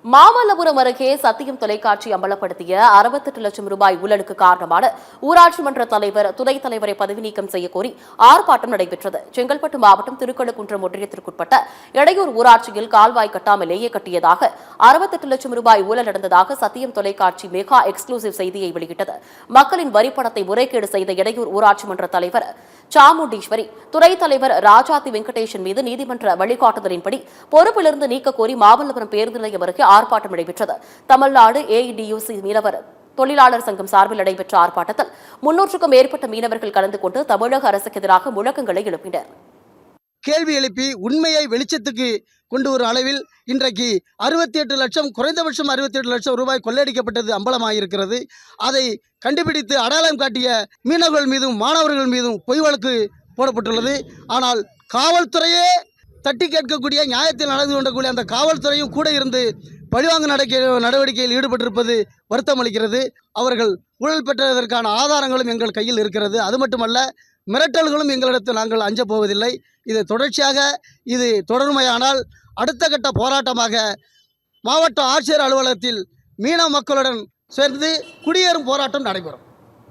மாமல்லபுரம் அருகே சத்தியம் தொலைக்காட்சி அம்பலப்படுத்திய 68 லட்சம் ரூபாய் ஊழலுக்கு காரணமான ஊராட்சி மன்ற தலைவர் துணைத் தலைவரை பதவி நீக்கம் செய்யக்கோரி ஆர்ப்பாட்டம் நடைபெற்றது. செங்கல்பட்டு மாவட்டம் திருக்கழுக்குன்றம் ஒன்றியத்திற்குட்பட்ட எடையூர் ஊராட்சியில் கால்வாய் கட்டாமலேயே கட்டியதாக 68 லட்சம் ரூபாய் ஊழல் நடந்ததாக சத்தியம் தொலைக்காட்சி மெகா எக்ஸ்க்ளூசிவ் செய்தியை வெளியிட்டது. மக்களின் வரிப்பணத்தை முறைகேடு செய்த எடையூர் ஊராட்சி மன்ற தலைவர் சாமுண்டீஸ்வரி, துணைத் தலைவர் ராஜாத்தி வெங்கடேசன் மீது நீதிமன்ற வழிகாட்டுதலின்படி பொறுப்பிலிருந்து நீக்கக்கோரி மாமல்லபுரம் பேருந்து நிலையம் அருகே ஆர்ப்பாட்டம் நடைபெற்றது. தமிழ்நாடு ஏஐடியூசி மீனவர் தொழிலாளர் சங்கம் சார்பில் நடைபெற்ற ஆர்ப்பாட்டத்தில் 300க்கும் மேற்பட்ட மீனவர்கள் கலந்து கொண்டு தமிழக அரசுக்கு எதிராக முழக்கங்களை எழுப்பினர். கேள்வி எழுப்பி உண்மையை வெளிச்சத்துக்கு கொண்டு வரும் அளவில் இன்றைக்கு 68 லட்சம், குறைந்தபட்சம் 68 லட்சம் ரூபாய் கொள்ளையடிக்கப்பட்டது அம்பலமாயிருக்கிறது. அதை கண்டுபிடித்து அடையாளம் காட்டிய மீனவர்கள் மீதும் மாணவர்கள் மீதும் பொய் வழக்கு போடப்பட்டுள்ளது. ஆனால் காவல்துறையே தட்டி கேட்கக்கூடிய, நியாயத்தில் நடந்து கொண்டக்கூடிய அந்த காவல்துறையும் கூட இருந்து பழிவாங்கு நடவடிக்கையில் ஈடுபட்டிருப்பது வருத்தம் அளிக்கிறது. அவர்கள் ஊழல் பெற்றதற்கான ஆதாரங்களும் எங்கள் கையில் இருக்கிறது. அது மட்டுமல்ல, மிரட்டல்களும் எங்களிடத்தில் நாங்கள் அஞ்சப் போவதில்லை. இது தொடர்ச்சியாக இது தொடர்மையானால் அடுத்த கட்ட போராட்டமாக மாவட்ட ஆட்சியர் அலுவலகத்தில் மீனவ மக்களுடன் சேர்ந்து குடியேறும் போராட்டம் நடைபெறும்.